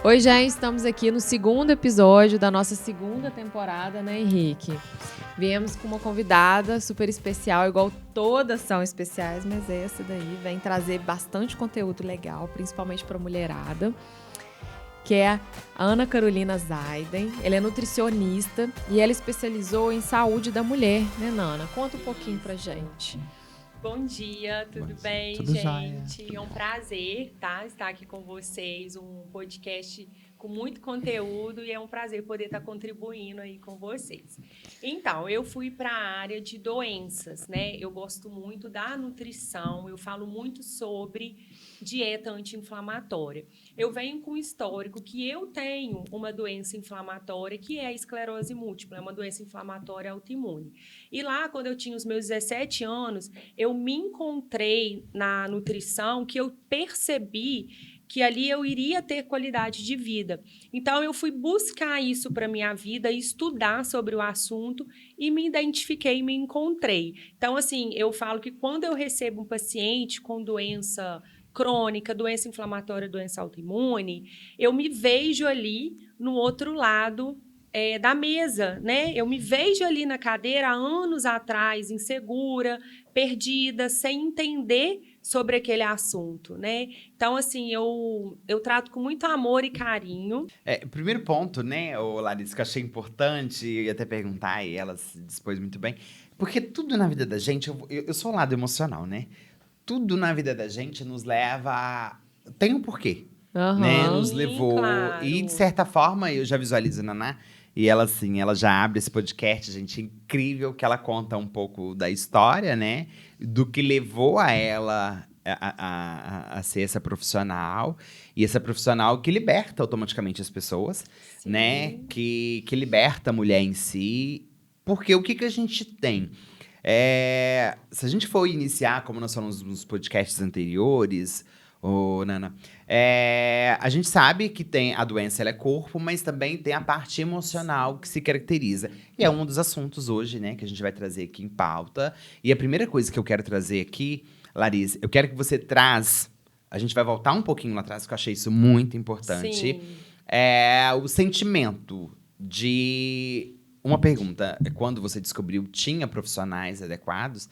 Oi, gente, estamos aqui no segundo episódio da nossa segunda temporada, né, Henrique? Viemos com uma convidada super especial, igual todas são especiais, mas essa daí vem trazer bastante conteúdo legal, principalmente para a mulherada, que é a Ana Carolina Zaiden. Ela é nutricionista e ela especializou em saúde da mulher, né, Nana? Conta um pouquinho pra gente. Bom dia, tudo bem, tudo gente? Jóia. É um prazer, tá, estar aqui com vocês, um podcast com muito conteúdo e é um prazer poder estar contribuindo aí com vocês. Então, eu fui para a área de doenças, né? Eu gosto muito da nutrição, eu falo muito sobre dieta anti-inflamatória. Eu venho com um histórico que eu tenho uma doença inflamatória que é a esclerose múltipla, é uma doença inflamatória autoimune. E lá, quando eu tinha os meus 17 anos, eu me encontrei na nutrição que eu percebi que ali eu iria ter qualidade de vida. Então, eu fui buscar isso para a minha vida, estudar sobre o assunto e me identifiquei e me encontrei. Então, assim, eu falo que quando eu recebo um paciente com doença crônica, doença inflamatória, doença autoimune, eu me vejo ali no outro lado da mesa, né? Eu me vejo ali na cadeira há anos atrás, insegura, perdida, sem entender sobre aquele assunto, né? Então, assim, eu trato com muito amor e carinho. Primeiro ponto, né, Larissa, que eu achei importante, eu ia até perguntar, e ela se dispôs muito bem, porque tudo na vida da gente, eu sou o lado emocional, né? Tudo na vida da gente nos leva a... Tem um porquê, né? Nos Sim, levou... E, de claro. certa forma, eu já visualizo a Naná, e ela, assim, ela já abre esse podcast, gente, incrível, que ela conta um pouco da história, né? Do que levou a ela a ser essa profissional. E essa profissional que liberta automaticamente as pessoas, Sim. né? Que liberta a mulher em si. Porque o que, que a gente tem? Se a gente for iniciar, como nós falamos nos podcasts anteriores, Nana, a gente sabe que tem a doença, ela é corpo, mas também tem a parte emocional que se caracteriza. E é um dos assuntos hoje, né, que a gente vai trazer aqui em pauta. E a primeira coisa que eu quero trazer aqui, Larissa, eu quero que você a gente vai voltar um pouquinho lá atrás, porque eu achei isso muito importante. Sim. O sentimento de... Uma pergunta, quando você descobriu, tinha profissionais adequados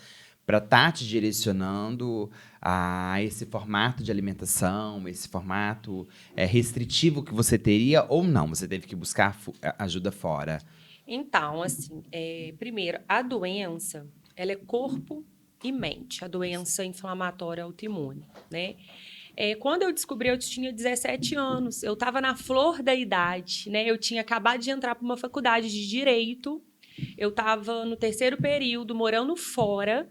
para estar te direcionando a esse formato de alimentação, esse formato restritivo que você teria, ou não? Você teve que buscar ajuda fora? Então, assim, primeiro, a doença, ela é corpo e mente, a doença inflamatória autoimune, né? Quando eu descobri, eu tinha 17 anos, eu estava na flor da idade, né? Eu tinha acabado de entrar para uma faculdade de Direito, eu estava no terceiro período, morando fora,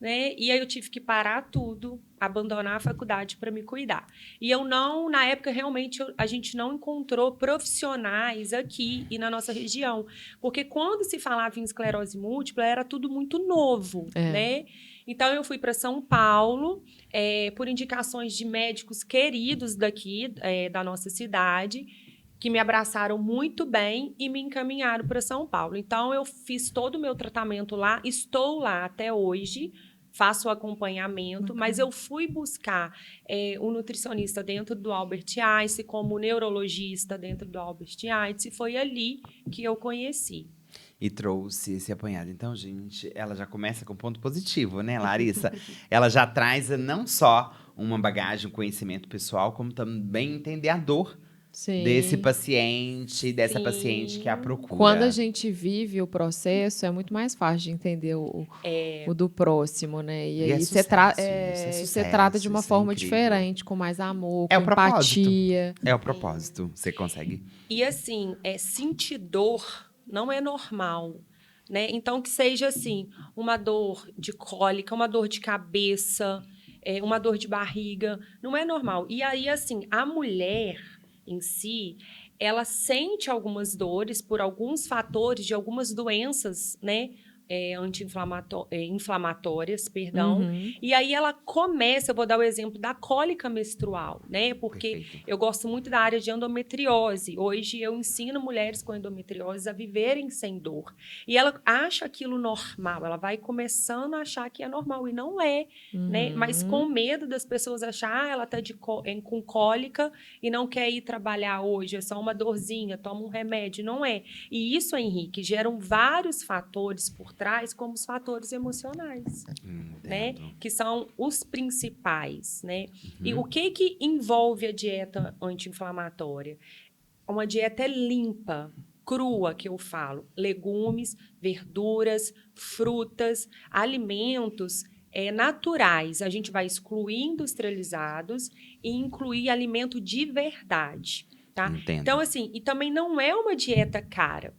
né? E aí eu tive que parar tudo, abandonar a faculdade para me cuidar. E eu não, na época, realmente, a gente não encontrou profissionais aqui e na nossa região. Porque quando se falava em esclerose múltipla, era tudo muito novo, né? Então, eu fui para São Paulo, por indicações de médicos queridos daqui, da nossa cidade, que me abraçaram muito bem e me encaminharam para São Paulo. Então, eu fiz todo o meu tratamento lá, estou lá até hoje, faço o acompanhamento, mas eu fui buscar um nutricionista dentro do Albert Einstein, como neurologista dentro do Albert Einstein, e foi ali que eu conheci. E trouxe esse apanhado. Então, gente, ela já começa com ponto positivo, né, Larissa? Ela já traz não só uma bagagem, um conhecimento pessoal, como também entender a dor desse paciente, dessa paciente que a procura. Quando a gente vive o processo, é muito mais fácil de entender o do próximo, né? E aí você trata de uma forma diferente, com mais amor, com empatia. É o propósito, você consegue. E assim, sentir dor não é normal, né? Então, que seja assim, uma dor de cólica, uma dor de cabeça, uma dor de barriga, não é normal. E aí, assim, a mulher em si, ela sente algumas dores por alguns fatores de algumas doenças, né? inflamatórias, perdão. E aí ela começa, eu vou dar o exemplo da cólica menstrual, né? Porque Perfeito. eu gosto muito da área de endometriose. Hoje eu ensino mulheres com endometriose a viverem sem dor. E ela acha aquilo normal, ela vai começando a achar que é normal, e não é, né? Mas com medo das pessoas achar, ela tá com cólica e não quer ir trabalhar hoje, é só uma dorzinha, toma um remédio, não é. E isso, Henrique, geram vários fatores por trás, como os fatores emocionais, né? Que são os principais, né? E o que envolve a dieta anti-inflamatória? Uma dieta limpa, crua, que eu falo. Legumes, verduras, frutas, alimentos naturais. A gente vai excluir industrializados e incluir alimento de verdade, tá? Entendo. Então, assim, e também não é uma dieta cara.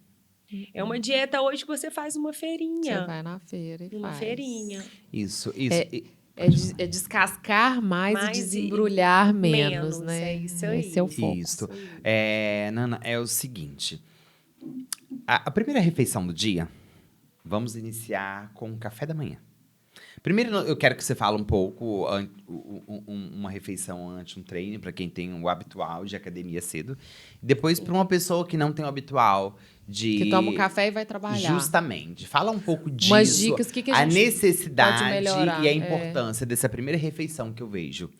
É uma dieta hoje que você faz uma feirinha. Você vai na feira e uma faz. feirinha. Isso. É descascar mais e desembrulhar menos, né? É isso aí. Esse é o foco. Isso. Nana, é o seguinte. A primeira refeição do dia, vamos iniciar com o café da manhã. Primeiro, eu quero que você fale um pouco, uma refeição antes um treino, para quem tem o habitual de academia cedo. Depois, para uma pessoa que não tem o habitual de... Que toma um café e vai trabalhar. Justamente. Fala um pouco disso. Umas dicas, que a gente necessidade pode melhorar. e a importância dessa primeira refeição que eu vejo.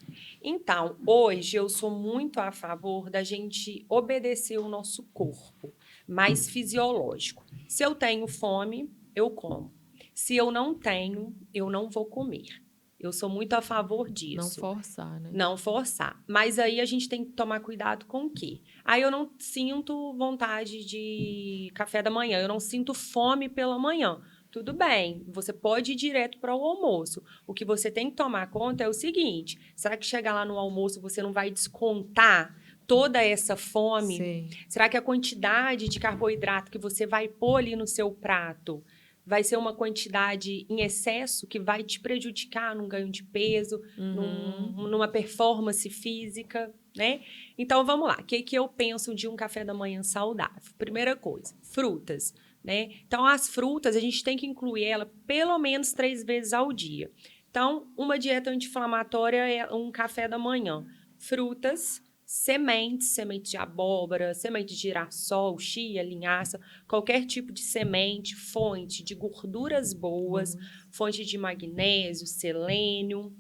Então, hoje eu sou muito a favor da gente obedecer o nosso corpo, mais fisiológico. Se eu tenho fome, eu como. Se eu não tenho, eu não vou comer. Eu sou muito a favor disso. Não forçar, né? Não forçar. Mas aí a gente tem que tomar cuidado com o quê? Aí eu não sinto vontade de café da manhã, eu não sinto fome pela manhã. Tudo bem, você pode ir direto para o almoço. O que você tem que tomar conta é o seguinte: será que chegar lá no almoço você não vai descontar toda essa fome? Sim. Será que a quantidade de carboidrato que você vai pôr ali no seu prato vai ser uma quantidade em excesso que vai te prejudicar num ganho de peso, numa performance física, né? Então, vamos lá. O que eu penso de um café da manhã saudável? Primeira coisa, frutas, né? Então, as frutas, a gente tem que incluir ela pelo menos 3 vezes ao dia. Então, uma dieta anti-inflamatória é um café da manhã. Frutas, sementes de abóbora, semente de girassol, chia, linhaça, qualquer tipo de semente, fonte de gorduras boas, fonte de magnésio, selênio,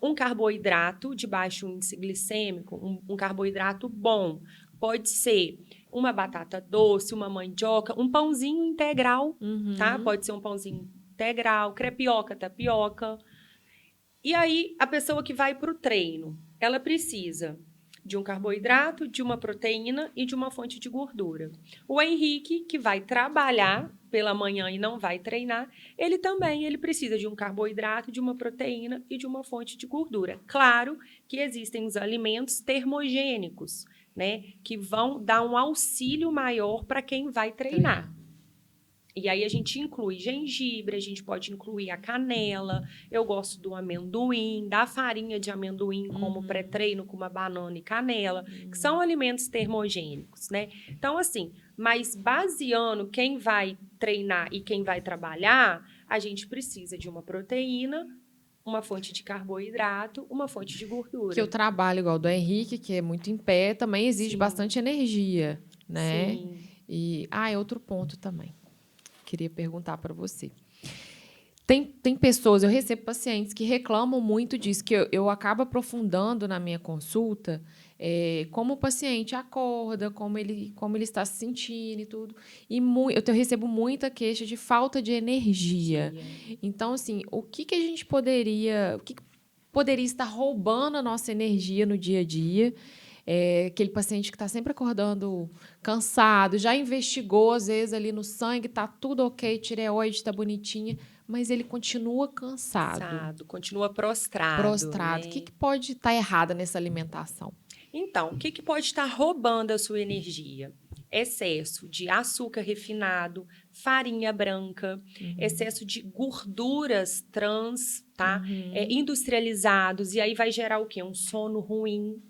um carboidrato de baixo índice glicêmico, um carboidrato bom. Pode ser uma batata doce, uma mandioca, um pãozinho integral, tá? Pode ser um pãozinho integral, crepioca, tapioca. E aí, a pessoa que vai para o treino, ela precisa de um carboidrato, de uma proteína e de uma fonte de gordura. O Henrique, que vai trabalhar pela manhã e não vai treinar, ele precisa de um carboidrato, de uma proteína e de uma fonte de gordura. Claro que existem os alimentos termogênicos, né, que vão dar um auxílio maior para quem vai treinar. E aí a gente inclui gengibre, a gente pode incluir a canela, eu gosto do amendoim, da farinha de amendoim como pré-treino com uma banana e canela, que são alimentos termogênicos, né? Então, assim, mas baseando quem vai treinar e quem vai trabalhar, a gente precisa de uma proteína, uma fonte de carboidrato, uma fonte de gordura. Que eu trabalho igual do Henrique, que é muito em pé, também exige bastante energia, né? Sim. E, outro ponto também. Queria perguntar para você. Tem pessoas, eu recebo pacientes que reclamam muito disso, que eu acabo aprofundando na minha consulta como o paciente acorda, como ele está se sentindo e tudo. E eu recebo muita queixa de falta de energia. Sim. Então, assim, o que a gente poderia estar roubando a nossa energia no dia a dia? Aquele paciente que está sempre acordando cansado, já investigou, às vezes, ali no sangue, está tudo ok, tireoide está bonitinha, mas ele continua cansado. Continua prostrado. Prostrado. Né? O que pode estar errado nessa alimentação? Então, o que pode estar roubando a sua energia? Excesso de açúcar refinado, farinha branca, excesso de gorduras trans, tá? Industrializados, e aí vai gerar o quê? Um sono ruim,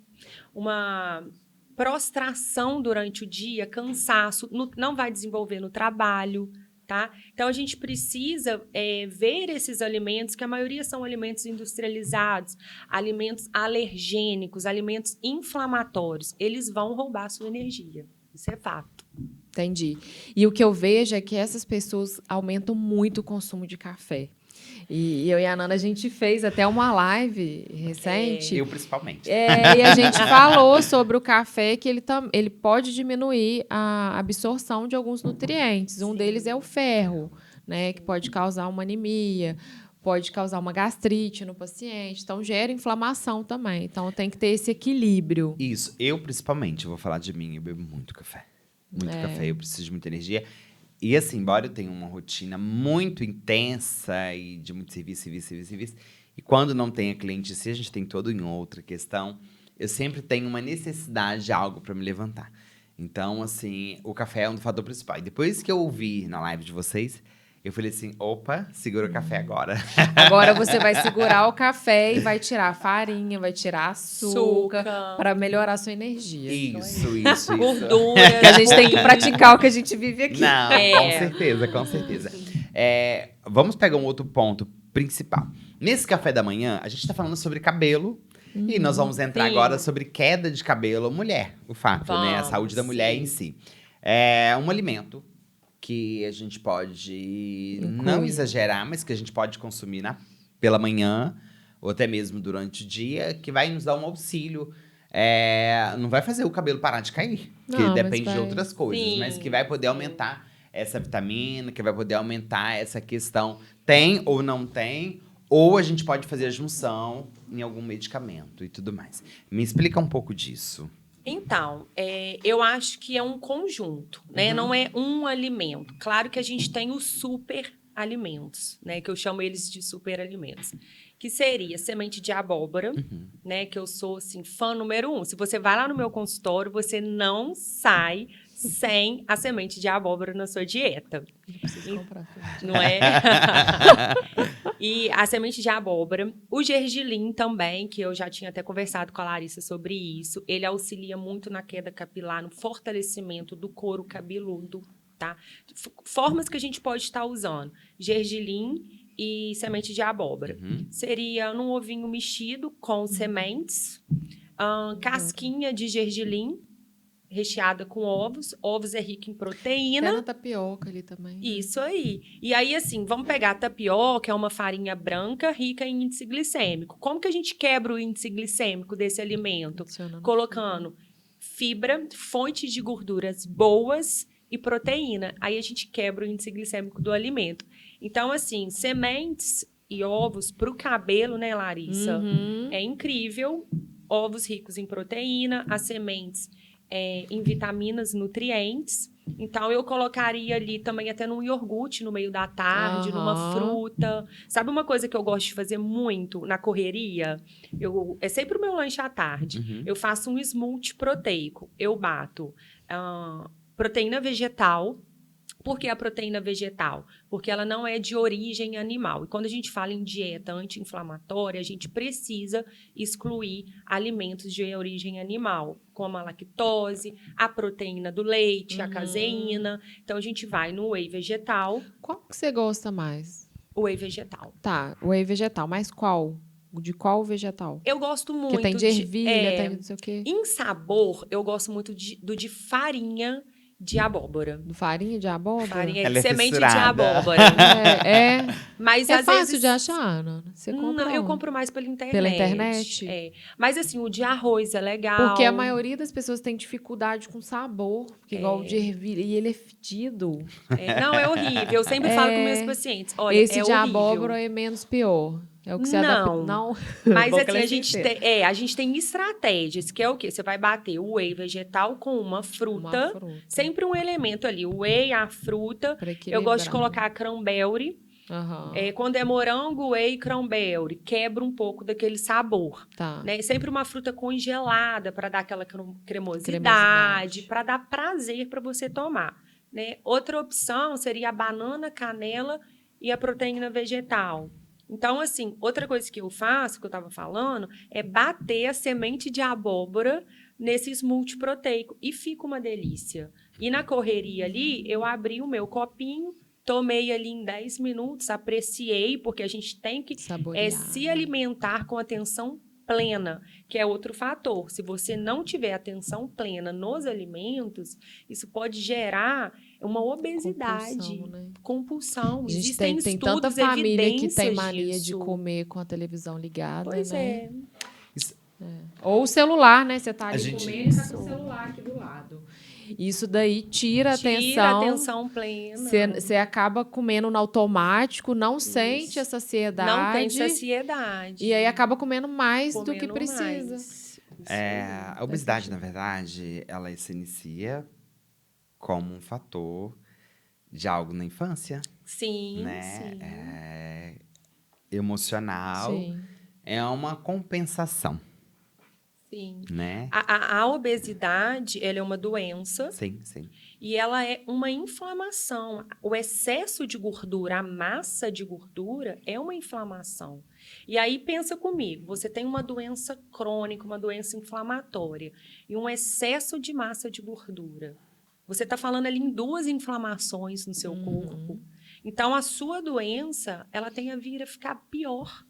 uma prostração durante o dia, cansaço, não vai desenvolver no trabalho, tá? Então, a gente precisa ver esses alimentos, que a maioria são alimentos industrializados, alimentos alergênicos, alimentos inflamatórios. Eles vão roubar a sua energia. Isso é fato. Entendi. E o que eu vejo é que essas pessoas aumentam muito o consumo de café. E eu e a Nana, a gente fez até uma live recente. Eu, principalmente. E a gente falou sobre o café, que ele pode diminuir a absorção de alguns nutrientes. Um deles é o ferro, né, que pode causar uma anemia, pode causar uma gastrite no paciente. Então, gera inflamação também. Então, tem que ter esse equilíbrio. Isso. Eu, principalmente, eu vou falar de mim, eu bebo muito café. Muito café, eu preciso de muita energia. E assim, embora eu tenha uma rotina muito intensa e de muito serviço, e quando não tem a cliente, se a gente tem todo em outra questão, eu sempre tenho uma necessidade de algo para me levantar. Então, assim, o café é um fator principal. E depois que eu ouvi na live de vocês, eu falei assim, opa, segura o café agora. Agora você vai segurar o café e vai tirar a farinha, vai tirar açúcar para melhorar a sua energia. Isso. Gordura. Que a gente tem que praticar o que a gente vive aqui. Não, com certeza. Vamos pegar um outro ponto principal. Nesse café da manhã, a gente tá falando sobre cabelo. E nós vamos entrar agora sobre queda de cabelo mulher. O fato, né? A saúde da mulher em si. É um alimento que a gente pode não exagerar, mas que a gente pode consumir pela manhã, ou até mesmo durante o dia, que vai nos dar um auxílio. Não vai fazer o cabelo parar de cair, que depende de outras coisas, mas que vai poder aumentar essa vitamina, que vai poder aumentar essa questão. Tem ou não tem, ou a gente pode fazer a junção em algum medicamento e tudo mais. Me explica um pouco disso. Então, eu acho que é um conjunto, né? Não é um alimento. Claro que a gente tem os super alimentos, né? Que eu chamo eles de super alimentos. Que seria semente de abóbora, né? Que eu sou, assim, fã número 1. Se você vai lá no meu consultório, você não sai sem a semente de abóbora na sua dieta. Eu preciso comprar. Não é? E a semente de abóbora. O gergelim também, que eu já tinha até conversado com a Larissa sobre isso. Ele auxilia muito na queda capilar, no fortalecimento do couro cabeludo, tá? Formas que a gente pode estar usando. Gergelim e semente de abóbora. Seria num ovinho mexido com sementes, casquinha de gergelim, recheada com ovos. Ovos é rico em proteína. Até na tapioca ali também. Isso aí. E aí, assim, vamos pegar a tapioca, é uma farinha branca rica em índice glicêmico. Como que a gente quebra o índice glicêmico desse alimento? Colocando fibra, fontes de gorduras boas e proteína. Aí a gente quebra o índice glicêmico do alimento. Então, assim, sementes e ovos para o cabelo, né, Larissa? É incrível. Ovos ricos em proteína, as sementes em vitaminas, nutrientes. Então, eu colocaria ali também até num iogurte no meio da tarde, numa fruta. Sabe uma coisa que eu gosto de fazer muito na correria? É sempre o meu lanche à tarde. Eu faço um smoothie proteico. Eu bato proteína vegetal. Por que a proteína vegetal? Porque ela não é de origem animal. E quando a gente fala em dieta anti-inflamatória, a gente precisa excluir alimentos de origem animal, como a lactose, a proteína do leite, a caseína. Então, a gente vai no whey vegetal. Qual que você gosta mais? O whey vegetal. Tá, o whey vegetal. Mas qual? De qual vegetal? Eu gosto muito. Que tem de ervilha, tem não sei o quê. Em sabor, eu gosto muito do de farinha de abóbora. Do farinha de abóbora? Farinha Ela de é semente fissurada. de abóbora. Mas É às fácil vezes de achar, Ana? Você compra não, eu onde? compro mais pela internet. Pela internet? Mas assim, o de arroz é legal. Porque a maioria das pessoas tem dificuldade com sabor. Porque igual o de ervilha, e ele é fedido. Não, é horrível. Eu sempre falo com meus pacientes. Olha, esse é de horrível. abóbora é menos pior. É o que você Não. Não. Mas Bom que assim, ela é a gente, sincera. a gente tem estratégias, que é o quê? Você vai bater o whey vegetal com uma fruta. Sempre um elemento ali. O whey, a fruta. Eu gosto de colocar a cranberry. Quando é morango, whey, cranberry. Quebra um pouco daquele sabor. Tá. Né? Sempre uma fruta congelada para dar aquela cremosidade, para dar prazer para você tomar. Né? Outra opção seria a banana, canela e a proteína vegetal. Então, assim, outra coisa que eu faço, que eu estava falando, é bater a semente de abóbora nesse smoothie proteico. E fica uma delícia. E na correria ali, eu abri o meu copinho tomei ali em 10 minutos, apreciei, porque a gente tem que Saborear. se alimentar com atenção plena, que é outro fator. Se você não tiver atenção plena nos alimentos, isso pode gerar uma obesidade, Compulsão, né? compulsão. A gente Existem tem tanta estudos, família que tem evidências mania de disso. comer com a televisão ligada, Pois né? é. Ou o celular, né? Você tá ali A gente- comendo e tá com o celular aqui do lado. Isso daí tira a Tira a atenção. atenção plena. Você acaba comendo no automático, não sente a saciedade. Não tem saciedade. E aí acaba comendo mais do que Comendo precisa. mais. Isso A obesidade, na verdade, ela se inicia como um fator de algo na infância, Sim, né? sim. Emocional. Sim. É uma compensação, Sim. né? A obesidade, ela é uma doença Sim, sim. e ela é uma inflamação. O excesso de gordura, a massa de gordura é uma inflamação. E aí pensa comigo, você tem uma doença crônica, uma doença inflamatória e um excesso de massa de gordura. Você está falando ali em 2 inflamações no seu corpo. Então, a sua doença, ela tem a vir a ficar pior,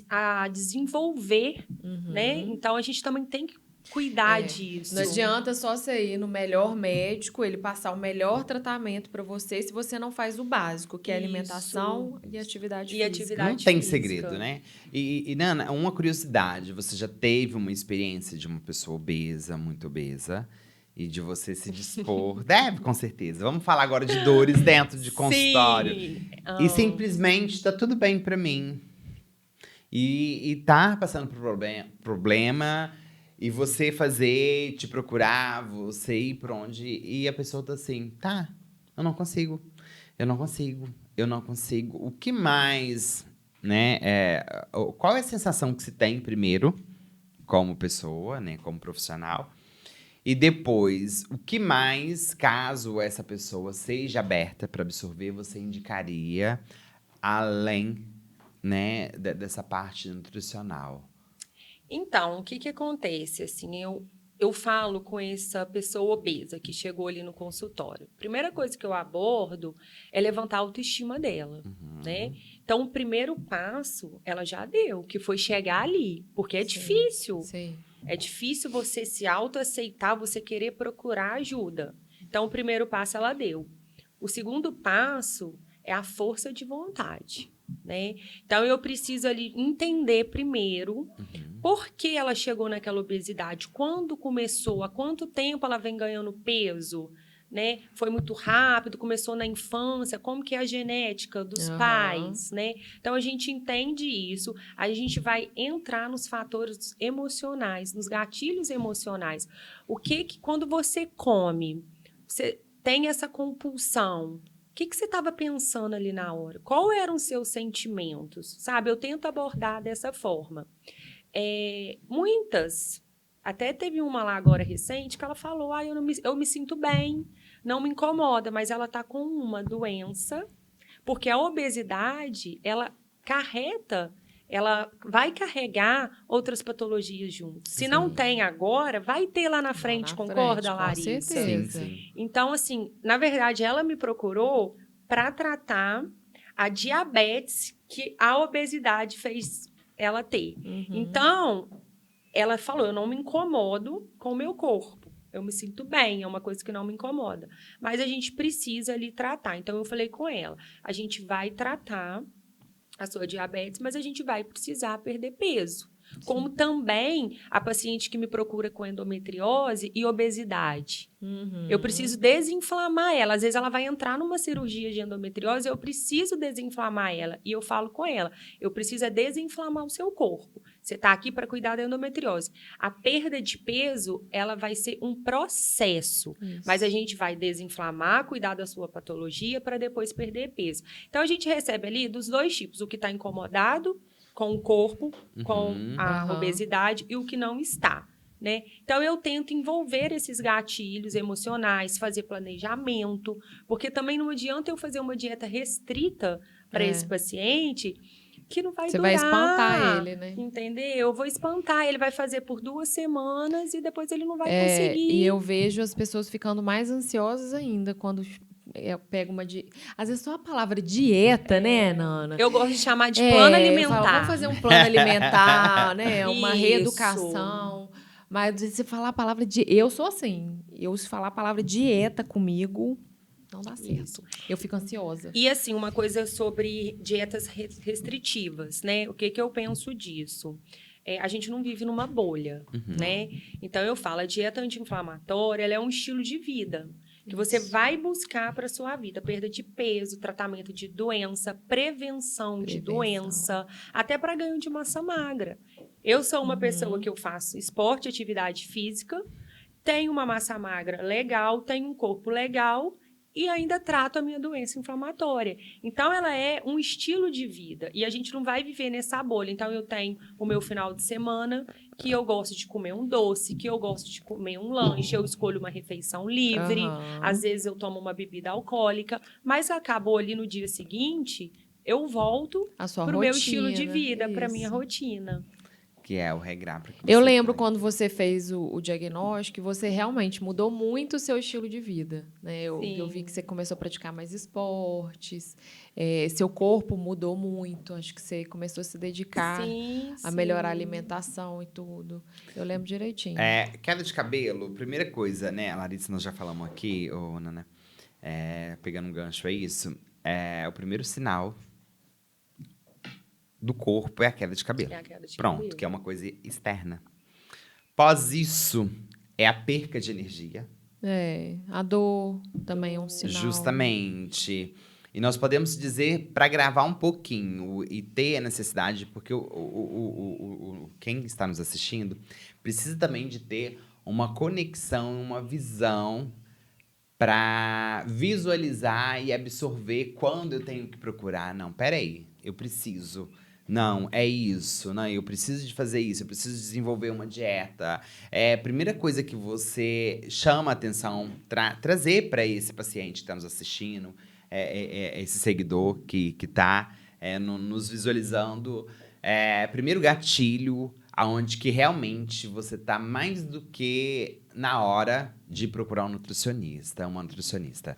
a desenvolver, né? Então, a gente também tem que cuidar disso. Não adianta só você ir no melhor médico, ele passar o melhor tratamento para você, se você não faz o básico, que é Isso. alimentação e atividade E física. atividade Não tem física. segredo, né? E, Nana, uma curiosidade. Você já teve uma experiência de uma pessoa obesa, muito obesa, e de você se dispor... Deve, com certeza. Vamos falar agora de dores dentro de consultório. Sim. E simplesmente tá tudo bem pra mim. E tá passando por problema, e você te procurar, você ir por onde, e a pessoa tá assim, tá, eu não consigo. O que mais, né, qual é a sensação que se tem primeiro, como pessoa, né, como profissional, e depois, o que mais, caso essa pessoa seja aberta para absorver, você indicaria, além, né, dessa parte nutricional? Então, o que que acontece? Assim, eu falo com essa pessoa obesa que chegou ali no consultório. Primeira coisa que eu abordo é levantar a autoestima dela, né? Então, o primeiro passo ela já deu, que foi chegar ali, porque é difícil. Sim. É difícil você se autoaceitar, você querer procurar ajuda. Então, o primeiro passo ela deu. O segundo passo é a força de vontade, né? Então, eu preciso ali entender primeiro por que ela chegou naquela obesidade, quando começou, há quanto tempo ela vem ganhando peso, né? Foi muito rápido, começou na infância, como que é a genética dos pais, né? Então, a gente entende isso, a gente vai entrar nos fatores emocionais, nos gatilhos emocionais. O que quando você come, você tem essa compulsão, o que você estava pensando ali na hora? Quais eram os seus sentimentos? Sabe, eu tento abordar dessa forma. Muitas, até teve uma lá agora recente, que ela falou, eu me sinto bem, não me incomoda, mas ela está com uma doença, porque a obesidade, ela vai carregar outras patologias junto. Se não tem agora, vai ter lá na frente, concorda, Larissa? Com certeza. Sim. Então, assim, na verdade, ela me procurou para tratar a diabetes que a obesidade fez ela ter. Então, ela falou, eu não me incomodo com o meu corpo. Eu me sinto bem, é uma coisa que não me incomoda. Mas a gente precisa ali tratar. Então, eu falei com ela, a gente vai tratar a sua diabetes, mas a gente vai precisar perder peso. Sim. Como também a paciente que me procura com endometriose e obesidade. Eu preciso desinflamar ela. Às vezes ela vai entrar numa cirurgia de endometriose, eu preciso desinflamar ela. E eu falo com ela, eu preciso desinflamar o seu corpo. Você está aqui para cuidar da endometriose. A perda de peso, ela vai ser um processo. Isso. Mas a gente vai desinflamar, cuidar da sua patologia para depois perder peso. Então, a gente recebe ali dos 2 tipos, o que está incomodado com o corpo, com a obesidade e o que não está, né? Então, eu tento envolver esses gatilhos emocionais, fazer planejamento, porque também não adianta eu fazer uma dieta restrita para esse paciente que não vai durar. Você vai espantar ele, né? Entendeu? Eu vou espantar, ele vai fazer por 2 semanas e depois ele não vai conseguir. E eu vejo as pessoas ficando mais ansiosas ainda quando eu pego às vezes só a palavra dieta, né, Nana? Eu gosto de chamar de plano Eu alimentar. falo, vamos fazer um plano alimentar, né? Uma Isso. reeducação. Mas se falar a palavra eu sou assim. Se falar a palavra dieta comigo, não dá certo. Isso. Eu fico ansiosa. E assim, uma coisa sobre dietas restritivas, né? O que eu penso disso? A gente não vive numa bolha, né? Então, eu falo, a dieta anti-inflamatória, ela é um estilo de vida que você vai buscar para sua vida. Perda de peso, tratamento de doença, prevenção de doença, até para ganho de massa magra. Eu sou uma pessoa que eu faço esporte, atividade física, tenho uma massa magra legal, tenho um corpo legal e ainda trato a minha doença inflamatória. Então, ela é um estilo de vida e a gente não vai viver nessa bolha. Então, eu tenho o meu final de semana que eu gosto de comer um doce, que eu gosto de comer um lanche, eu escolho uma refeição livre, às vezes eu tomo uma bebida alcoólica, mas acabou ali no dia seguinte, eu volto para o meu estilo de vida, para a minha rotina. Que é o regrar. Eu lembro quando você fez o diagnóstico, que você realmente mudou muito o seu estilo de vida, né? Eu vi que você começou a praticar mais esportes, seu corpo mudou muito, acho que você começou a se dedicar a melhorar a alimentação e tudo. Eu lembro direitinho. Queda de cabelo, primeira coisa, né? A Larissa, nós já falamos aqui, Nana, pegando um gancho, é isso. O primeiro sinal do corpo é a queda de cabelo. Pronto, que é uma coisa externa. Após isso, é a perca de energia. A dor também é um sinal. Justamente. E nós podemos dizer, para gravar um pouquinho e ter a necessidade, porque quem está nos assistindo precisa também de ter uma conexão, uma visão para visualizar e absorver quando eu tenho que procurar. Não, peraí, eu preciso. Não, é isso. Não, eu preciso de fazer isso. Eu preciso desenvolver uma dieta. A primeira coisa que você chama a atenção, trazer para esse paciente que está nos assistindo, esse seguidor que está nos visualizando, primeiro gatilho, aonde que realmente você está mais do que na hora de procurar um nutricionista, uma nutricionista.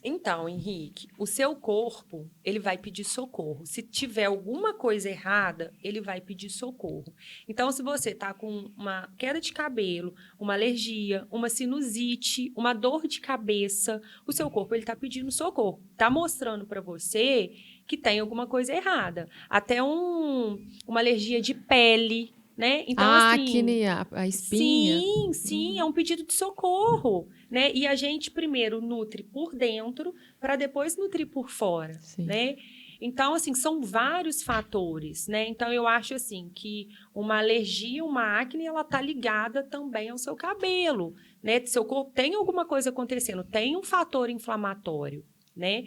Então, Henrique, o seu corpo, ele vai pedir socorro. Se tiver alguma coisa errada, ele vai pedir socorro. Então, se você está com uma queda de cabelo, uma alergia, uma sinusite, uma dor de cabeça, o seu corpo ele está pedindo socorro. Está mostrando para você que tem alguma coisa errada. Até uma alergia de pele, né? Então, acne, a espinha. Sim, é um pedido de socorro, né? E a gente primeiro nutre por dentro para depois nutrir por fora, né? Então, assim, são vários fatores, né? Então, eu acho, assim, que uma alergia, uma acne, ela tá ligada também ao seu cabelo, né? Seu corpo tem alguma coisa acontecendo, tem um fator inflamatório, né?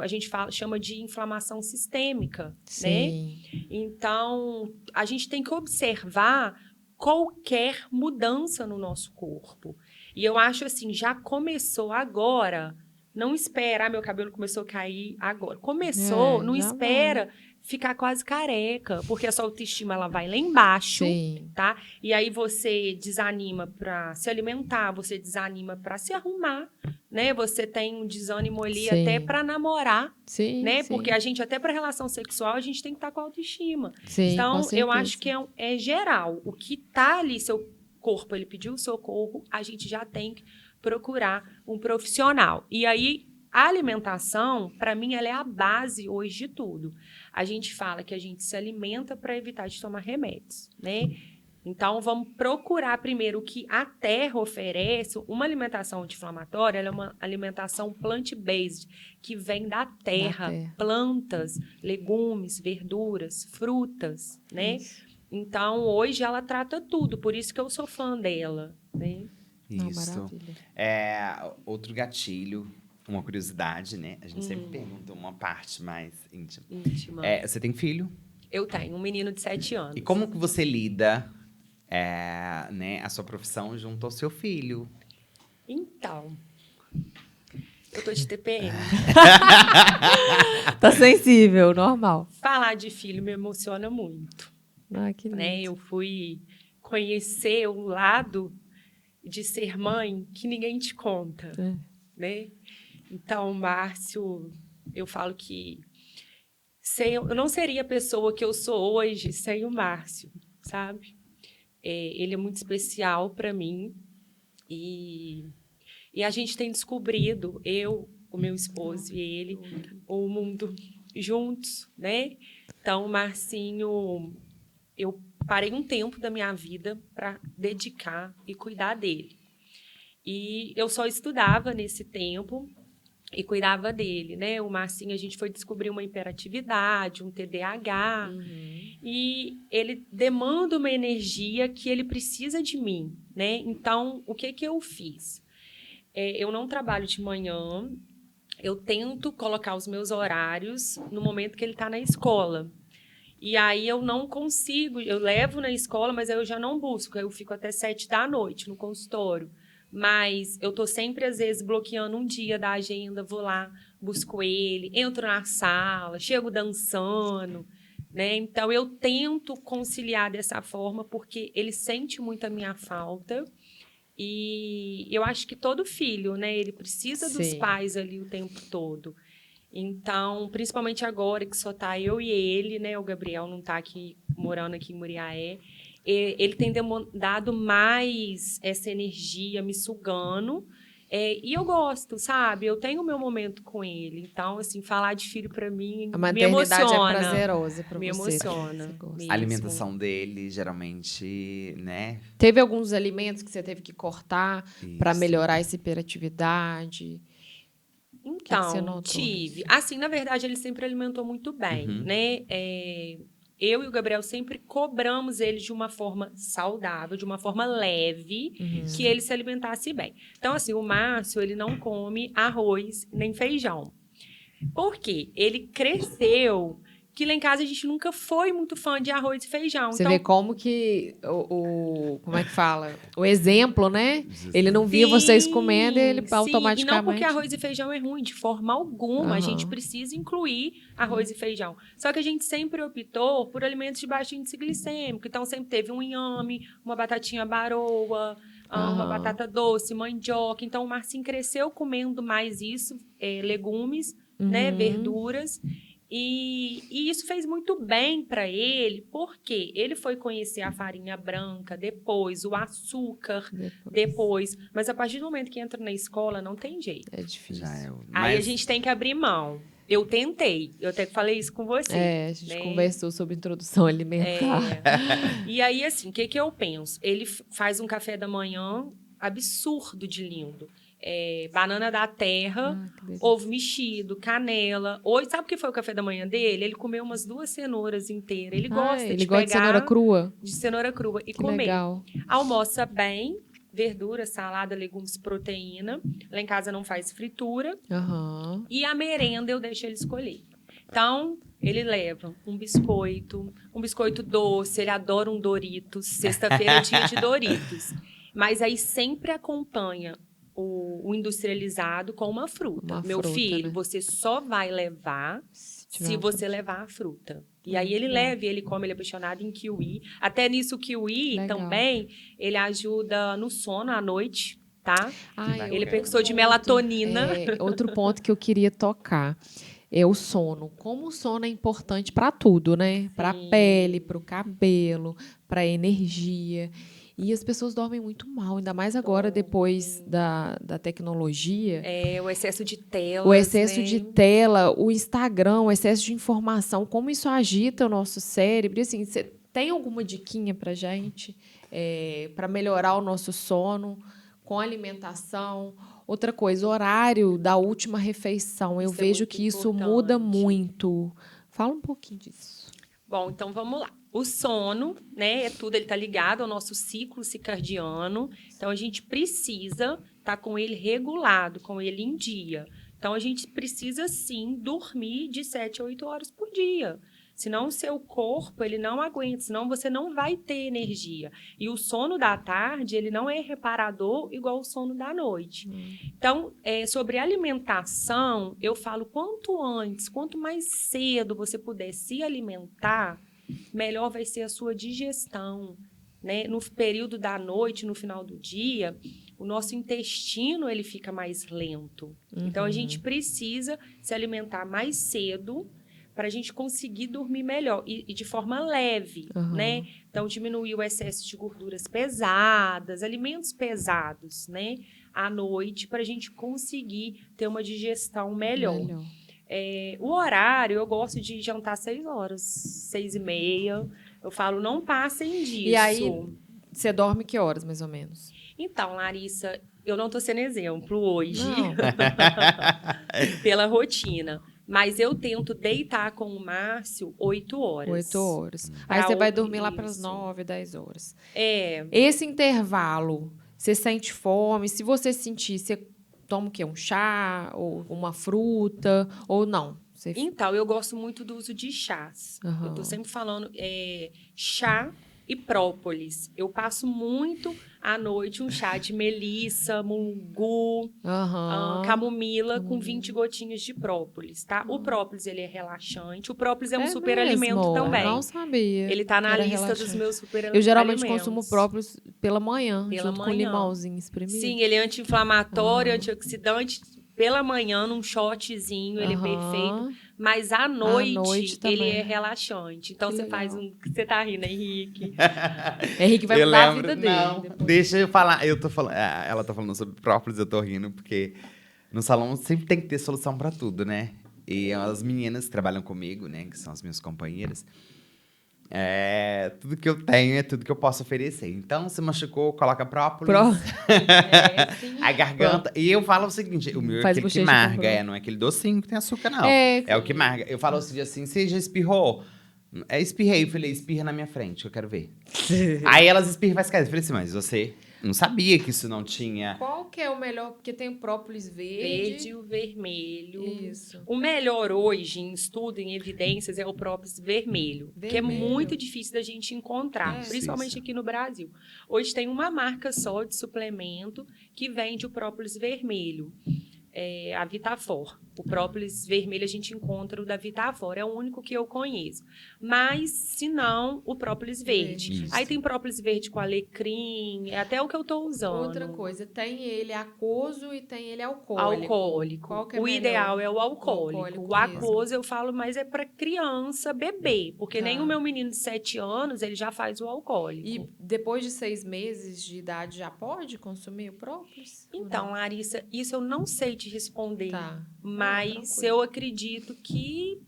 A gente chama de inflamação sistêmica, né? Então, a gente tem que observar qualquer mudança no nosso corpo. E eu acho assim, já começou agora, não espera, meu cabelo começou a cair agora. Começou, não espera ficar quase careca, porque a sua autoestima ela vai lá embaixo, tá? E aí você desanima para se alimentar, você desanima para se arrumar, né? Você tem um desânimo ali até para namorar, né? Porque a gente até para relação sexual a gente tem que estar com autoestima. Então eu acho que é geral. O que tá ali, seu corpo ele pediu socorro, a gente já tem que procurar um profissional. E aí a alimentação, para mim, ela é a base hoje de tudo. A gente fala que a gente se alimenta para evitar de tomar remédios, né? Então, vamos procurar primeiro o que a terra oferece. Uma alimentação anti-inflamatória, ela é uma alimentação plant-based, que vem da terra, plantas, legumes, verduras, frutas, né? Então, hoje ela trata tudo, por isso que eu sou fã dela, né? Isso. Outro gatilho, uma curiosidade, né? A gente sempre pergunta uma parte mais íntima. Você tem filho? Eu tenho, um menino de 7 anos. E como que você lida, né, a sua profissão junto ao seu filho? Então, eu tô de TPM. Tá sensível, normal. Falar de filho me emociona muito. Que lindo. Né? Eu fui conhecer um lado de ser mãe que ninguém te conta, né? Então, Márcio, eu falo que eu não seria a pessoa que eu sou hoje sem o Márcio, sabe? Ele é muito especial para mim e a gente tem descobrido, eu, o meu esposo e ele, o mundo juntos, né? Então, Marcinho, eu parei um tempo da minha vida para dedicar e cuidar dele. E eu só estudava nesse tempo e cuidava dele, né? O Marcinho, a gente foi descobrir uma hiperatividade, um TDAH, e ele demanda uma energia que ele precisa de mim, né? Então, o que eu fiz? Eu não trabalho de manhã, eu tento colocar os meus horários no momento que ele está na escola. E aí eu não consigo, eu levo na escola, mas aí eu já não busco, eu fico até 7 da noite no consultório. Mas eu tô sempre, às vezes, bloqueando um dia da agenda, vou lá, busco ele, entro na sala, chego dançando, né? Então, eu tento conciliar dessa forma, porque ele sente muito a minha falta. E eu acho que todo filho, né? Ele precisa dos Sim. pais ali o tempo todo. Então, principalmente agora que só tá eu e ele, né? O Gabriel não tá aqui, morando aqui em Muriaé. Ele tem demandado mais essa energia, me sugando. E eu gosto, sabe? Eu tenho o meu momento com ele. Então, assim, falar de filho para mim A me maternidade emociona. é prazerosa pra Me você. emociona. Você gosta. mesmo. A alimentação dele, geralmente, né? Teve alguns alimentos que você teve que cortar para Isso. melhorar essa hiperatividade? que você Então, notou tive. nisso? Assim, na verdade, ele sempre alimentou muito bem, né? Eu e o Gabriel sempre cobramos ele de uma forma saudável, de uma forma leve, que ele se alimentasse bem. Então, assim, o Márcio, ele não come arroz nem feijão. Por quê? Ele cresceu que lá em casa a gente nunca foi muito fã de arroz e feijão. Você Então, vê como que como é que fala? O exemplo, né? Ele não via vocês comendo e ele sim, automaticamente... e não porque arroz e feijão é ruim, de forma alguma. A gente precisa incluir arroz e feijão. Só que a gente sempre optou por alimentos de baixo índice glicêmico. Então, sempre teve um inhame, uma batatinha baroa, uma batata doce, mandioca. Então, o Marcinho cresceu comendo mais isso, legumes, né, verduras. E isso fez muito bem para ele, porque ele foi conhecer a farinha branca depois, o açúcar depois. Mas a partir do momento que entra na escola, não tem jeito. É difícil. Aí a gente tem que abrir mão. Eu tentei, eu até falei isso com você. A gente conversou sobre introdução alimentar. E aí, assim, o que eu penso? Ele faz um café da manhã absurdo de lindo. Banana da terra, ovo mexido, canela. Hoje, sabe o que foi o café da manhã dele? Ele comeu umas 2 cenouras inteiras. Ele gosta de pegar... de cenoura crua? De cenoura crua e comer. Legal. Almoça bem, verdura, salada, legumes, proteína. Lá em casa não faz fritura. E a merenda eu deixo ele escolher. Então, ele leva um biscoito doce, ele adora um Doritos. Sexta-feira é dia de Doritos. Mas aí sempre acompanha o industrializado com uma fruta. Meu filho, né? Você só vai levar se você levar a fruta. E aí ele leva, ele come, ele é apaixonado em kiwi. Até nisso, o kiwi também, ele ajuda no sono à noite, tá? Ele é precursor de melatonina. Outro ponto que eu queria tocar é o sono. Como o sono é importante para tudo, né? Para a pele, para o cabelo, para a energia. E as pessoas dormem muito mal, ainda mais agora, depois da tecnologia. O excesso de tela. O excesso de tela, o Instagram, o excesso de informação, como isso agita o nosso cérebro. E, assim, você tem alguma diquinha pra gente para melhorar o nosso sono com alimentação? Outra coisa, horário da última refeição. Eu vejo que isso muda muito. Fala um pouquinho disso. Bom, então vamos lá. O sono, né, tudo, ele tá ligado ao nosso ciclo circadiano. Então, a gente precisa estar com ele regulado, com ele em dia. Então, a gente precisa, sim, dormir de 7 a 8 horas por dia. Senão, o seu corpo, ele não aguenta, senão você não vai ter energia. E o sono da tarde, ele não é reparador igual o sono da noite. Então, sobre alimentação, eu falo quanto antes, quanto mais cedo você puder se alimentar, melhor vai ser a sua digestão, né? No período da noite, no final do dia, o nosso intestino ele fica mais lento. Então, a gente precisa se alimentar mais cedo para a gente conseguir dormir melhor e de forma leve, né? Então, diminuir o excesso de gorduras pesadas, alimentos pesados, né? À noite, para a gente conseguir ter uma digestão melhor. O horário, eu gosto de jantar 6 horas, 6h30. Eu falo, não passem disso. E aí, você dorme que horas, mais ou menos? Então, Larissa, eu não estou sendo exemplo hoje, pela rotina. Mas eu tento deitar com o Márcio 8 horas. 8 horas. Aí você vai dormir lá para as 9, 10 horas. Esse intervalo, você sente fome? Se você sentir, você toma o quê? Um chá? Ou uma fruta? Ou não? Então, eu gosto muito do uso de chás. Eu estou sempre falando chá e própolis. Eu passo muito à noite um chá de melissa, mulungu, camomila com 20 gotinhas de própolis, tá? O própolis, ele é relaxante. O própolis é um super alimento também. Não sabia. Ele tá na lista dos meus super alimentos. Eu geralmente consumo própolis pela manhã, junto com limãozinho espremido. Sim, ele é anti-inflamatório, antioxidante. Pela manhã, num shotzinho, ele é perfeito. Mas à noite ele é relaxante. Então, você faz um... Você tá rindo, Henrique? Henrique vai mudar a vida dele. Não, deixa eu falar. Eu tô falando, ela tá falando sobre própolis, eu tô rindo, porque no salão sempre tem que ter solução pra tudo, né? E as meninas que trabalham comigo, né, que são as minhas companheiras, tudo que eu tenho é tudo que eu posso oferecer. Então, se machucou, coloca própolis. A garganta. E eu falo o seguinte, o meu é aquele que marga, não é aquele docinho que tem açúcar, não. É o que marga. Eu falo assim, você já espirrou? Espirrei. Eu falei, espirra na minha frente, que eu quero ver. Aí elas espirram e faz cara. Eu falei assim, mas você não sabia que isso não tinha... Qual que é o melhor? Porque tem o própolis verde. Verde e o vermelho. Isso. O melhor hoje, em estudo, em evidências, é o própolis vermelho. Que é muito difícil da gente encontrar, principalmente aqui no Brasil. Hoje tem uma marca só de suplemento que vende o própolis vermelho. A Vitafor. O própolis vermelho a gente encontra o da Vitafor, é o único que eu conheço. Mas, se não, o própolis verde. Aí tem própolis verde com alecrim, é até o que eu tô usando. Outra coisa, tem ele aquoso e tem ele alcoólico. Qual que é o melhor? Ideal é o alcoólico. O aquoso eu falo, mas é para criança beber, porque nem o meu menino de 7 anos, ele já faz o alcoólico. E depois de 6 meses de idade já pode consumir o própolis? Então, Larissa, isso eu não sei te responder. Mas eu acredito que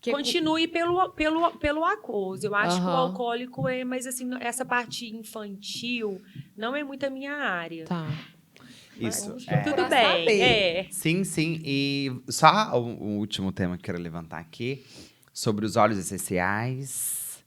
continue pelo aquoso. Eu acho que o alcoólico mas assim, essa parte infantil não é muito a minha área. Isso. Tudo bem. Sim. E só o último tema que eu quero levantar aqui, sobre os óleos essenciais.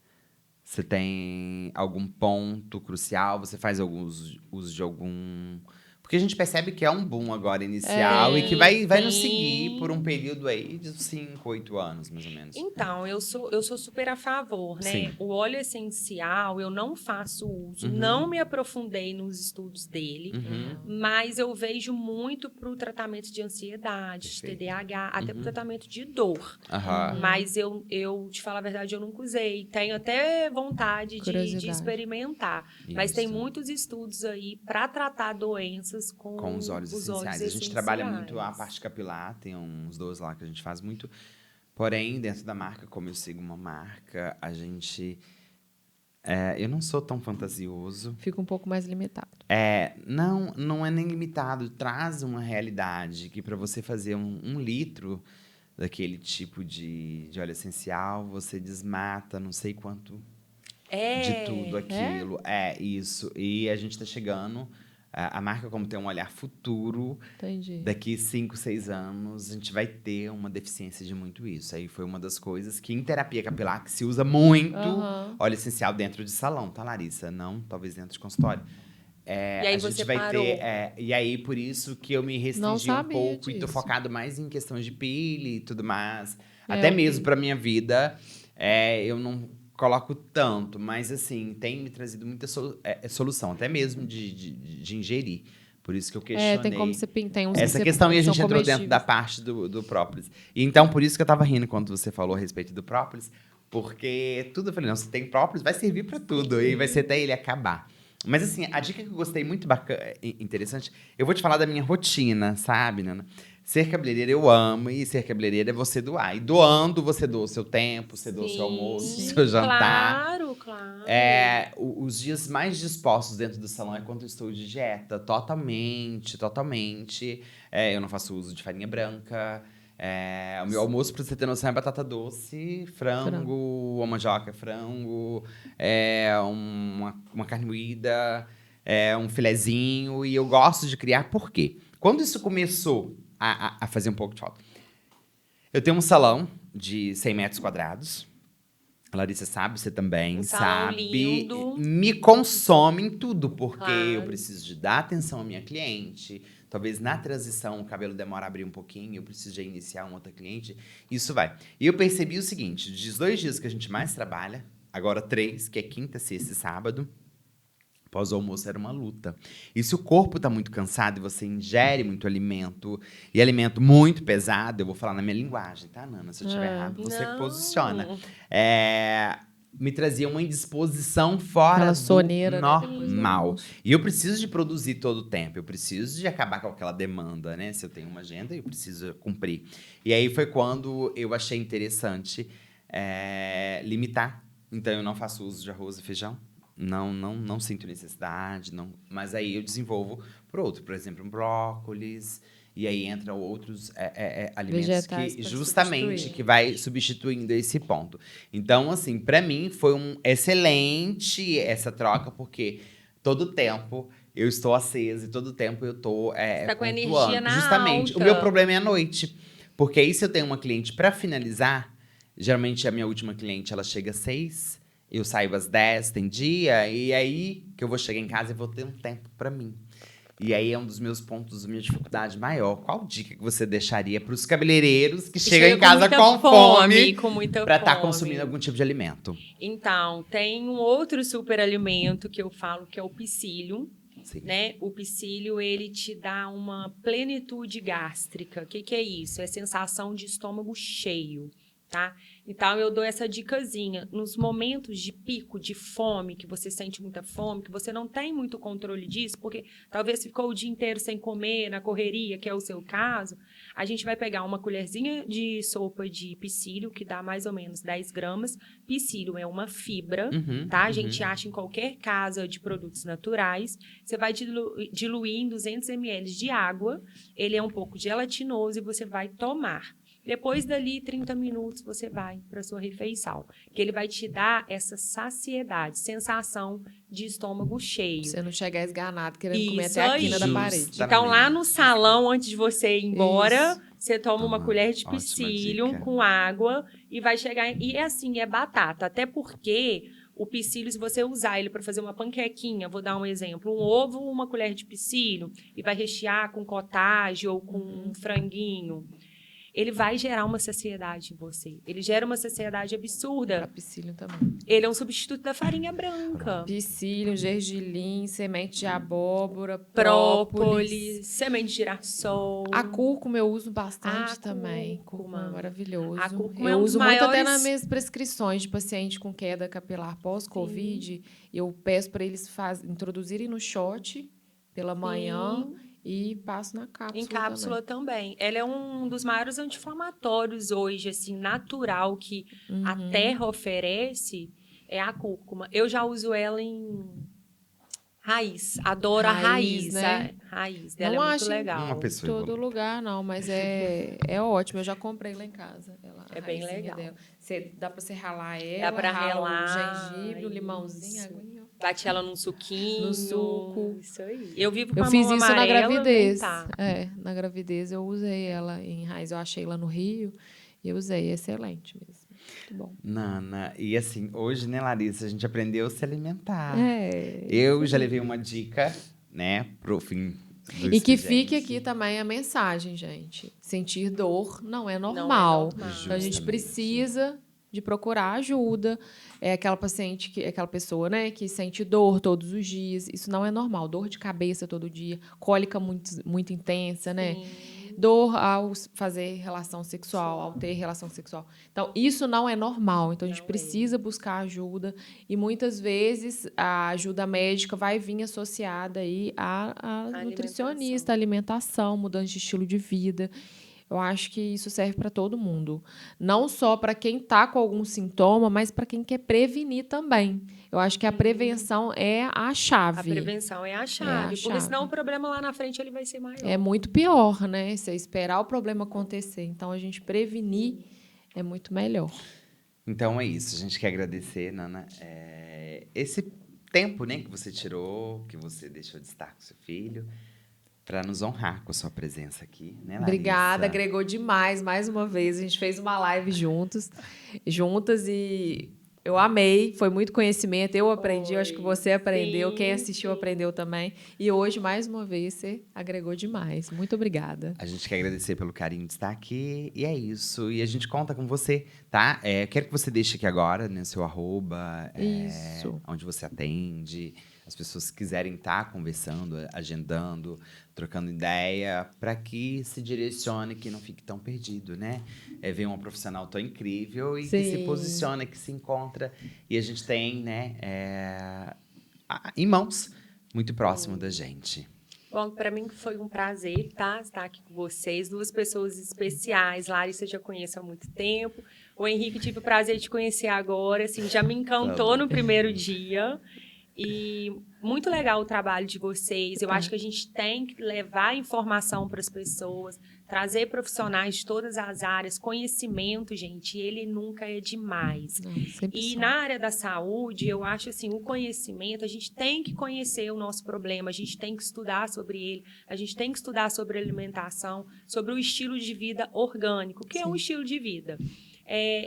Você tem algum ponto crucial? Você faz uso de algum... Porque a gente percebe que é um boom agora inicial e que vai nos seguir por um período aí de 5, 8 anos, mais ou menos. Então, eu sou super a favor, né? Sim. O óleo essencial, eu não faço uso, não me aprofundei nos estudos dele, mas eu vejo muito para o tratamento de ansiedade, de TDAH, até para o tratamento de dor. Mas eu, te falar a verdade, eu nunca usei. Tenho até vontade de experimentar. Mas tem muitos estudos aí para tratar doenças com os óleos essenciais. A gente trabalha muito a parte capilar, tem uns 2 lá que a gente faz muito. Porém, dentro da marca, como eu sigo uma marca, a gente... eu não sou tão fantasioso. Fica um pouco mais limitado. Não é nem limitado. Traz uma realidade que para você fazer 1 litro daquele tipo de óleo essencial, você desmata não sei quanto de tudo aquilo. Isso. E a gente está chegando... A marca, como tem um olhar futuro, daqui 5, 6 anos, a gente vai ter uma deficiência de muito isso. Aí foi uma das coisas que, em terapia capilar, que se usa muito óleo essencial dentro de salão, tá, Larissa? Não, talvez dentro de consultório. E aí a gente vai ter... e aí, por isso que eu me restringi um pouco e tô focado mais em questões de pele e tudo mais. Até mesmo pra minha vida, eu não... coloco tanto, mas assim, tem me trazido muita solução, até mesmo de ingerir. Por isso que eu questionei. Tem como você pintar uns essa questão e a gente entrou dentro da parte do própolis. E então, por isso que eu tava rindo quando você falou a respeito do própolis, porque tudo eu falei, não, se tem própolis, vai servir para tudo, e vai ser até ele acabar. Mas assim, a dica que eu gostei muito bacana, interessante, eu vou te falar da minha rotina, sabe, Nana? Ser cabeleireira eu amo, e ser cabeleireira é você doar. E doando, você doa o seu tempo, você doa o seu almoço, o Sim, seu jantar. claro. Os dias mais dispostos dentro do salão é quando eu estou de dieta. Totalmente. Eu não faço uso de farinha branca. O meu almoço, pra você ter noção, é batata doce, frango, ou mandioca, frango, uma carne moída, um filezinho. E eu gosto de criar, por quê? Quando isso começou a fazer um pouco de falta. Eu tenho um salão de 100 metros quadrados. A Larissa sabe, você também Um salão sabe. lindo. Me consome em tudo, porque eu Claro. preciso de dar atenção à minha cliente. Talvez na transição o cabelo demore a abrir um pouquinho, eu preciso de iniciar um outro cliente. Isso vai. E eu percebi o seguinte, dos 2 dias que a gente mais trabalha, agora 3, que é quinta, sexta e sábado, pós-almoço era uma luta. E se o corpo tá muito cansado e você ingere muito alimento, e alimento muito pesado, eu vou falar na minha linguagem, tá, Nana? Se eu estiver errado, você que posiciona. Me trazia uma indisposição fora Aquela do soneira, né, depois do normal. almoço. E eu preciso de produzir todo o tempo, eu preciso de acabar com aquela demanda, né? Se eu tenho uma agenda, eu preciso cumprir. E aí foi quando eu achei interessante limitar. Então, eu não faço uso de arroz e feijão. Não sinto necessidade, mas aí eu desenvolvo por outro, por exemplo, um brócolis, e aí entram outros alimentos Vegetais que pra justamente substituir. que vai substituindo esse ponto. Então, assim, para mim foi um excelente essa troca, porque todo tempo eu estou acesa e todo tempo eu estou Tá com pontuando. energia na Justamente, o alta. meu problema é a noite, porque aí se eu tenho uma cliente para finalizar, geralmente a minha última cliente ela chega às 6. Eu saio às 10, tem dia, e aí que eu vou chegar em casa e vou ter um tempo pra mim. E aí é um dos meus pontos, minha dificuldade maior. Qual dica que você deixaria para os cabeleireiros que chegam em casa com fome com muita para estar fome. consumindo algum tipo de alimento? Então, tem um outro super alimento que eu falo que é o psyllium, Sim. né? O psyllium, ele te dá uma plenitude gástrica. O que é isso? É sensação de estômago cheio, tá? Então, eu dou essa dicasinha. Nos momentos de pico de fome, que você sente muita fome, que você não tem muito controle disso, porque talvez ficou o dia inteiro sem comer, na correria, que é o seu caso, a gente vai pegar uma colherzinha de sopa de psyllium, que dá mais ou menos 10 gramas. Psyllium é uma fibra, tá? A gente acha em qualquer casa de produtos naturais. Você vai diluir em 200 ml de água. Ele é um pouco gelatinoso e você vai tomar. Depois dali, 30 minutos, você vai para sua refeição. Que ele vai te dar essa saciedade, sensação de estômago cheio. Você não chegar esganado querendo comer Isso até a aí. quina da parede. Justamente. Então, lá no salão, antes de você ir embora, Isso. você toma uma colher de ótima psyllium dica. com água e vai chegar... E é assim, é batata. Até porque o psyllium, se você usar ele para fazer uma panquequinha, vou dar um exemplo, um ovo, uma colher de psyllium, e vai rechear com cottage ou com um franguinho, ele vai gerar uma saciedade em você. Ele gera uma saciedade Pra absurda. psyllium também. Ele é um substituto da farinha branca. Psyllium, gergelim, semente de abóbora, Própolis, semente de girassol. A cúrcuma eu uso bastante A também. cúrcuma. Cúrcuma é maravilhoso. A cúrcuma é Eu um dos uso muito até maiores- nas minhas prescrições de paciente com queda capilar pós-Covid. Eu peço para eles introduzirem no shot pela manhã e passo na cápsula. Em cápsula também. Ela é um dos maiores anti-inflamatórios hoje, assim, natural que a terra oferece, é a cúrcuma. Eu já uso ela em raiz. Adoro a Raiz, raiz. né? A raiz dela Não é muito acho em legal. Uma Em pessoa todo igual. lugar, não, mas é ótimo. Eu já comprei lá em casa. É bem raizinha legal. Dá pra você ralar ela, pra rala ralar, o gengibre, o isso. limãozinho, a aguinha. Bate ela num suquinho. No suco. Isso aí. Eu vivo com Eu a fiz mão isso na amarela, gravidez. Tá. Na gravidez eu usei ela em raiz. Eu achei lá no Rio e eu usei. Excelente mesmo. Muito bom. Nana, e assim, hoje, né, Larissa, a gente aprendeu a se alimentar. É. Eu já levei uma dica, né, pro fim do E que expediente. fique aqui também a mensagem, gente. Sentir dor não é Não é normal. normal. Então a gente Justamente. precisa de procurar ajuda. É aquela paciente, aquela pessoa, né, que sente dor todos os dias. Isso não é normal. Dor de cabeça todo dia, cólica muito intensa, né? Sim. dor ao fazer relação sexual, ao ter relação sexual. Então, isso não é normal. Então, a gente precisa buscar ajuda. E muitas vezes a ajuda médica vai vir associada aí a nutricionista, alimentação, mudança de estilo de vida. Eu acho que isso serve para todo mundo. Não só para quem está com algum sintoma, mas para quem quer prevenir também. Eu acho que a prevenção é a chave. A prevenção é a chave. Porque senão o problema lá na frente ele vai ser maior. É muito pior, né? Você esperar o problema acontecer. Então, a gente prevenir é muito melhor. Então, é isso. A gente quer agradecer, Nana, esse tempo, né, que você tirou, que você deixou de estar com seu filho, para nos honrar com a sua presença aqui, né, Larissa? Obrigada, agregou demais, mais uma vez. A gente fez uma live juntas e eu amei, foi muito conhecimento. Eu aprendi, eu acho que você aprendeu, quem assistiu aprendeu também. E hoje, mais uma vez, você agregou demais. Muito obrigada. A gente quer agradecer pelo carinho de estar aqui, e é isso. E a gente conta com você, tá? Quero que você deixe aqui agora, né, seu @, Isso. onde você atende. As pessoas que quiserem estar conversando, agendando, trocando ideia, para que se direcione, que não fique tão perdido, né? Ver uma profissional tão incrível e que se posiciona, que se encontra. E a gente tem, né, em mãos, muito próximo da gente. Bom, para mim foi um prazer, tá? Estar aqui com vocês, 2 pessoas especiais. Larissa eu já conheço há muito tempo. O Henrique tive o prazer de conhecer agora, assim, já me encantou no primeiro dia. E muito legal o trabalho de vocês. Eu acho que a gente tem que levar informação para as pessoas, trazer profissionais de todas as áreas, conhecimento, gente, ele nunca é demais. Não, e na área da saúde, eu acho assim, o conhecimento, a gente tem que conhecer o nosso problema, a gente tem que estudar sobre ele, a gente tem que estudar sobre alimentação, sobre o estilo de vida orgânico, que é um estilo de vida.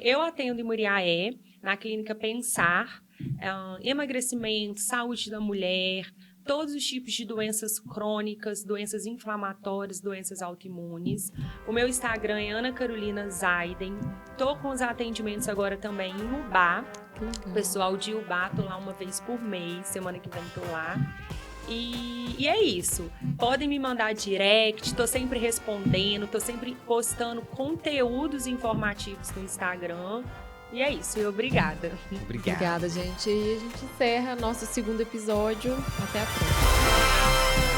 Eu atendo em Muriaé, na clínica Pensar, emagrecimento, saúde da mulher, todos os tipos de doenças crônicas, doenças inflamatórias, doenças autoimunes. O meu Instagram é Ana Carolina Zaiden. Tô com os atendimentos agora também em Ubá. O pessoal de Ubá, tô lá uma vez por mês, semana que vem tô lá. E é isso. Podem me mandar direct, tô sempre respondendo, tô sempre postando conteúdos informativos no Instagram. E é isso, e obrigada. Obrigada, gente. E a gente encerra nosso segundo episódio. Até a próxima.